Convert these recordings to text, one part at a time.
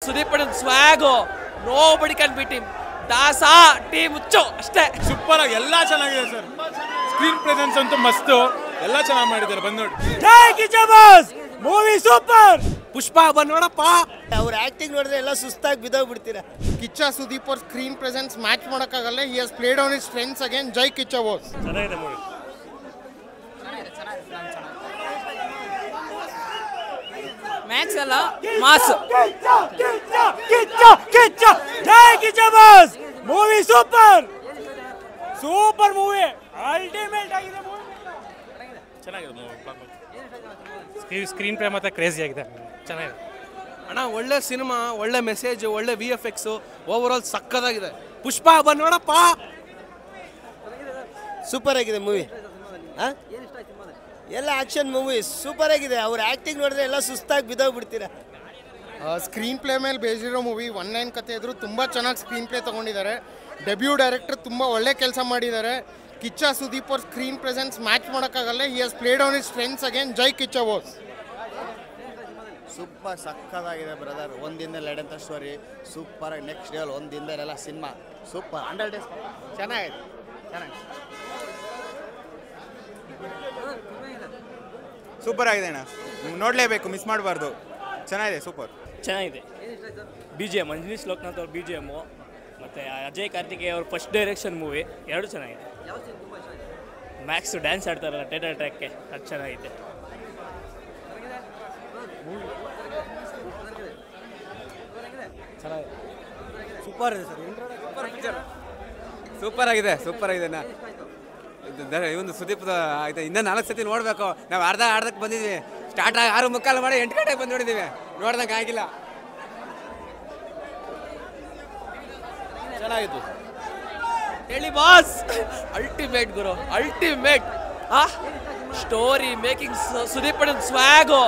ಸುದೀಪ್ ಅಣ್ಣನ್ swag nobody can beat him. Daasa team ಹುಚ್ಚು ಅಷ್ಟೇ. ಸೂಪರ್ ಆಗಿ ಎಲ್ಲ ಚೆನ್ನಾಗಿದೆ ಸರ್. ಸ್ಕ್ರೀನ್ ಪ್ರೆಸೆನ್ಸ್ ಅಂತೂ ಮಸ್ತು, ಎಲ್ಲ ಚೆನ್ನಾಗಿ ಮಾಡಿದ್ದಾರೆ. ಬಂದ್ ನೋಡಿ. ಜೈ ಕಿಚ್ಚ ಬಾಸ್ ಮೂವಿ ಸೂಪರ್. ಪುಷ್ಪ ಬಂದ್ ನೋಡಪ್ಪ. ಅವ್ರ ಆಕ್ಟಿಂಗ್ ನೋಡಿದ್ರೆ ಎಲ್ಲ ಸುಸ್ತಾಗಿ ಬಿದ್ದೋಗ್ಬಿಡ್ತೀರಾ. ಕಿಚ್ಚ ಸುದೀಪ್ ಅವ್ರ ಸ್ಕ್ರೀನ್ ಪ್ರೆಸೆನ್ಸ್ ಮ್ಯಾಚ್ ಮಾಡೋಕ್ಕಾಗಲ್ಲ. He has played on his strengths again. ಜೈ ಕಿಚ್ಚ ಬಾಸ್. ಚೆನ್ನಾಗಿದೆ ಮೂವಿ. ಮ್ಯಾಕ್ಸ್ ಎಲ್ಲ ಮಾಸ್. ಜೈ Kichcha boss movie super. Super movie, ultimate ಆಗಿದೆ ಮೂವಿ. ಚೆನ್ನಾಗಿದೆ ಮೂವಿ. ಸ್ಕ್ರೀನ್ ಪ್ಲೇ ಮತ್ತೆ ಕ್ರೇಜಿ ಆಗಿದೆ, ಚೆನ್ನಾಗಿದೆ ಅಣ್ಣ. ಒಳ್ಳೆ ಸಿನಿಮಾ, ಒಳ್ಳೆ ಮೆಸೇಜ್, ಒಳ್ಳೆ VFX, ಓವರ್ ಆಲ್ ಸಕ್ಕದಾಗಿದೆ. ಪುಷ್ಪ ಬಂದ್ ನೋಡಪ್ಪ. ಸೂಪರ್ ಆಗಿದೆ ಮೂವಿ. ಎಲ್ಲ ಆಕ್ಷನ್ ಮೂವಿ ಸೂಪರ್ ಆಗಿದೆ. ಅವ್ರ ಆಕ್ಟಿಂಗ್ ನೋಡಿದ್ರೆ ಎಲ್ಲ ಸುಸ್ತಾಗಿ ಬಿದ್ದೋಗ್ಬಿಡ್ತೀರಾ. ಸ್ಕ್ರೀನ್ ಪ್ಲೇ ಮೇಲೆ ಬೇಸಿರೋ ಮೂವಿ. 1 ಲೈನ್ ಕತೆ ಇದ್ರು ತುಂಬ ಚೆನ್ನಾಗಿ ಸ್ಕ್ರೀನ್ ಪ್ಲೇ ತೊಗೊಂಡಿದ್ದಾರೆ. ಡೆಬ್ಯೂ ಡೈರೆಕ್ಟರ್ ತುಂಬ ಒಳ್ಳೆ ಕೆಲಸ ಮಾಡಿದ್ದಾರೆ. ಕಿಚ್ಚ ಸುದೀಪ್ ಅವ್ರ ಸ್ಕ್ರೀನ್ ಪ್ರೆಸೆನ್ಸ್ ಮ್ಯಾಚ್ ಮಾಡೋಕ್ಕಾಗಲ್ಲ. He has played on his strengths again. ಜೈ ಕಿಚ್ಚ ಬಾಸ್. ಸೂಪರ್ ಸಕ್ಕದಾಗಿದೆ ಬ್ರದರ್. ಒಂದಿಂದ ಲೆಡಂತ ಸ್ಟೋರಿ ಸೂಪರ್ ಆಗಿ ನೆಕ್ಸ್ಟ್ ಲೆವೆಲ್. ಒಂದಿಂದ ಎಲ್ಲ ಸಿನಿಮಾ ಸೂಪರ್. 100 ಡೇಸ್ ಚೆನ್ನಾಗಿದೆ, ಚೆನ್ನಾಗಿದೆ. ಸೂಪರ್ ಆಗಿದೆ ಅಣ್ಣ, ನೋಡಲೇಬೇಕು, ಮಿಸ್ ಮಾಡಬಾರ್ದು. ಚೆನ್ನಾಗಿದೆ, ಸೂಪರ್. ಚೆನ್ನಾಗಿದೆ. BGM ಮಂಜುನೀಶ್ ಲೋಕನಾಥ್ ಅವ್ರ BGM ಮತ್ತು ಅಜಯ್ ಕಾರ್ತಿಕೇಯ ಅವ್ರ ಫಸ್ಟ್ ಡೈರೆಕ್ಷನ್ ಮೂವಿ ಎರಡು ಚೆನ್ನಾಗಿದೆ. ಮ್ಯಾಕ್ಸ್ ಡ್ಯಾನ್ಸ್ ಆಡ್ತಾರಲ್ಲ ಟೈಟಲ್ ಟ್ರ್ಯಾಕ್ಗೆ, ಅದು ಚೆನ್ನಾಗಿದೆ. ಸೂಪರ್ ಇದೆ ಸರ್. ಸೂಪರ್ ಆಗಿದೆ, ಸೂಪರ್ ಆಗಿದೆ. ಇವೊಂದು ಸುದೀಪ್ ಆಯ್ತು. ಇನ್ನೂ 4 ಸತಿ ನೋಡಬೇಕು. ನಾವು ಅರ್ಧಕ್ಕೆ ಬಂದಿದ್ವಿ. ಸ್ಟಾರ್ಟ್ ಆಗಿ 6:45 ಮಾಡಿ 8 ಗಂಟೆಗೆ ಬಂದು ನೋಡಿದ್ದೀವಿ. ನೋಡ್ದಂಗೆ ಆಗಿಲ್ಲ. ಚೆನ್ನಾಗಿತ್ತು ಹೇಳಿ ಬಾಸ್. ಅಲ್ಟಿಮೇಟ್ ಗುರು, ಅಲ್ಟಿಮೇಟ್. ಸ್ಟೋರಿ ಮೇಕಿಂಗ್, ಸುದೀಪ್ ಅಣ್ಣನ್ swag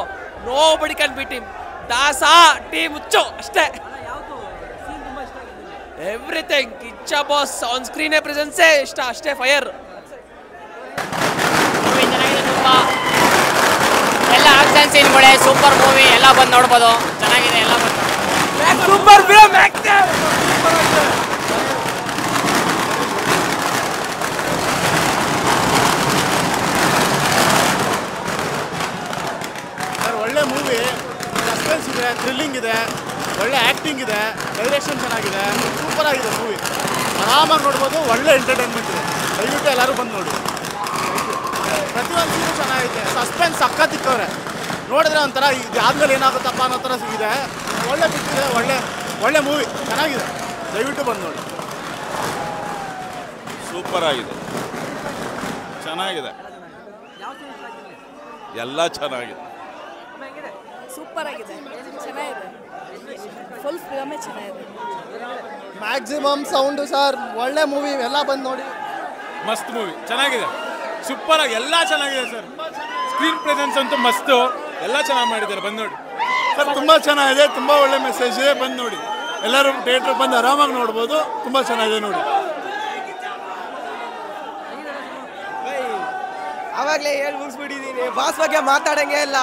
nobody can beat him. Daasa team ಹುಚ್ಚು ಅಷ್ಟೇ. Everything. Kichcha boss on screen ಪ್ರೆಸೆನ್ಸೇ ಇಷ್ಟ ಅಷ್ಟೇ. ಫೈರ್. ಮೂವಿ ಚೆನ್ನಾಗಿದೆ ತುಂಬ. ಎಲ್ಲ ಆಕ್ಷನ್ ಸೀನ್ಗಳೇ ಸೂಪರ್ ಮೂವಿ. ಎಲ್ಲ ಬಂದು ನೋಡ್ಬೋದು, ಚೆನ್ನಾಗಿದೆ. ಎಲ್ಲ ಬಂದು ಸೂಪರ್ ಫಿಲ್ಮ್. ಒಳ್ಳೆ ಮೂವಿ. ಸಸ್ಪೆನ್ಸ್ ಇದೆ, ಥ್ರಿಲ್ಲಿಂಗ್ ಇದೆ, ಒಳ್ಳೆ ಆ್ಯಕ್ಟಿಂಗ್ ಇದೆ, ಡೈರೆಕ್ಷನ್ ಚೆನ್ನಾಗಿದೆ. ಸೂಪರ್ ಆಗಿದೆ ಮೂವಿ. ಆರಾಮಾಗಿ ನೋಡ್ಬೋದು. ಒಳ್ಳೆ ಎಂಟರ್ಟೈನ್ಮೆಂಟ್ ಇದೆ. ದಯವಿಟ್ಟು ಎಲ್ಲರೂ ಬಂದು ನೋಡಿ. ಪ್ರತಿಯೊಂದು ಸೀನು ಚೆನ್ನಾಗೈತೆ. ಸಸ್ಪೆನ್ಸ್ ಸಕ್ಕತ್ತಿಕ್ಕವ್ರೆ. ನೋಡಿದ್ರೆ ಒಂಥರ ಇದು ಆದ್ಮೇಲೆ ಏನಾಗುತ್ತಪ್ಪ ಅನ್ನೋ ಥರ ಇದೆ. ಒಳ್ಳೆ ಪಿಕ್ಚರ್, ಒಳ್ಳೆ ಮೂವಿ, ಚೆನ್ನಾಗಿದೆ. ದಯವಿಟ್ಟು ಬಂದು ನೋಡಿ. ಸೂಪರ್ ಆಗಿದೆ, ಚೆನ್ನಾಗಿದೆ, ಎಲ್ಲ ಚೆನ್ನಾಗಿದೆ. ಸೂಪರ್ ಆಗಿದೆ, ಚೆನ್ನಾಗಿದೆ. ಫುಲ್ ಫಿಲಮೇ ಚೆನ್ನಾಗಿದೆ. Maximum sound sir. ಒಳ್ಳೆ ಮೂವಿ, ಎಲ್ಲ ಬಂದು ನೋಡಿ. ಮಸ್ತ್ ಮೂವಿ, ಚೆನ್ನಾಗಿದೆ. ಸೂಪರ್ ಆಗಿ ಎಲ್ಲ ಚೆನ್ನಾಗಿದೆ ಸರ್. ಸ್ಕ್ರೀನ್ ಪ್ರೆಸೆನ್ಸ್ ಅಂತೂ ಮಸ್ತು, ಎಲ್ಲ ಚೆನ್ನಾಗಿ ಮಾಡಿದ್ದಾರೆ. ಬಂದು ನೋಡಿ ಸರ್. ತುಂಬ ಚೆನ್ನಾಗಿದೆ, ತುಂಬ ಒಳ್ಳೆ ಮೆಸೇಜ್ ಇದೆ. ಬಂದು ನೋಡಿ. ಎಲ್ಲರೂ ಥಿಯೇಟ್ರಿಗೆ ಬಂದು ಆರಾಮಾಗಿ ನೋಡ್ಬೋದು. ತುಂಬ ಚೆನ್ನಾಗಿದೆ ನೋಡಿ. ಅವಾಗಲೇ ಹೇಳಿ ಮುಗಿಸ್ಬಿಟ್ಟಿದ್ದೀನಿ. ಬಾಸ್ ಬಗ್ಗೆ ಮಾತಾಡಂಗೆ ಇಲ್ಲ.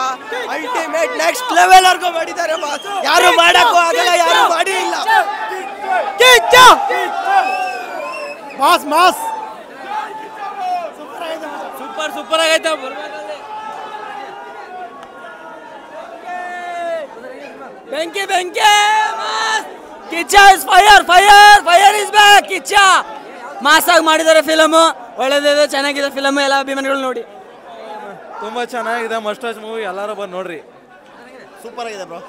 ಅಲ್ಟಿಮೇಟ್ ನೆಕ್ಸ್ಟ್ ಲೆವೆಲ್ ವರ್ಗು ಮಾಡಿದ್ದಾರೆ ಬಾಸ್. ಯಾರು ಮಾಡಕ್ಕೂ ಆಗಲ್ಲ, ಯಾರು ಮಾಡಿ ಇಲ್ಲ. ಬಾಸ್ ಮಾಸ್ ಸೂಪರ್ ಆಗೈತೆ. ಬೆಂಕಿ Kichcha is fire is back. Kichcha ಮಾಸಾಗಿ ಮಾಡಿದ್ದಾರೆ ಫಿಲಮು. ಒಳ್ಳೆದಿದೆ, ಚೆನ್ನಾಗಿದೆ ಫಿಲಮ್. ಎಲ್ಲ ಅಭಿಮಾನಿಗಳು ನೋಡಿ. ತುಂಬ ಚೆನ್ನಾಗಿದೆ. ಮಸ್ಟ್ ವಾಚ್ ಮೂವಿ, ಎಲ್ಲರೂ ಬಂದು ನೋಡ್ರಿ. ಸೂಪರ್ ಆಗಿದೆ ಬ್ರೋ.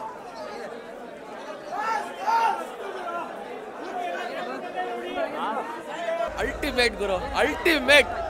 ಅಲ್ಟಿಮೇಟ್ ಗುರು, ಅಲ್ಟಿಮೇಟ್.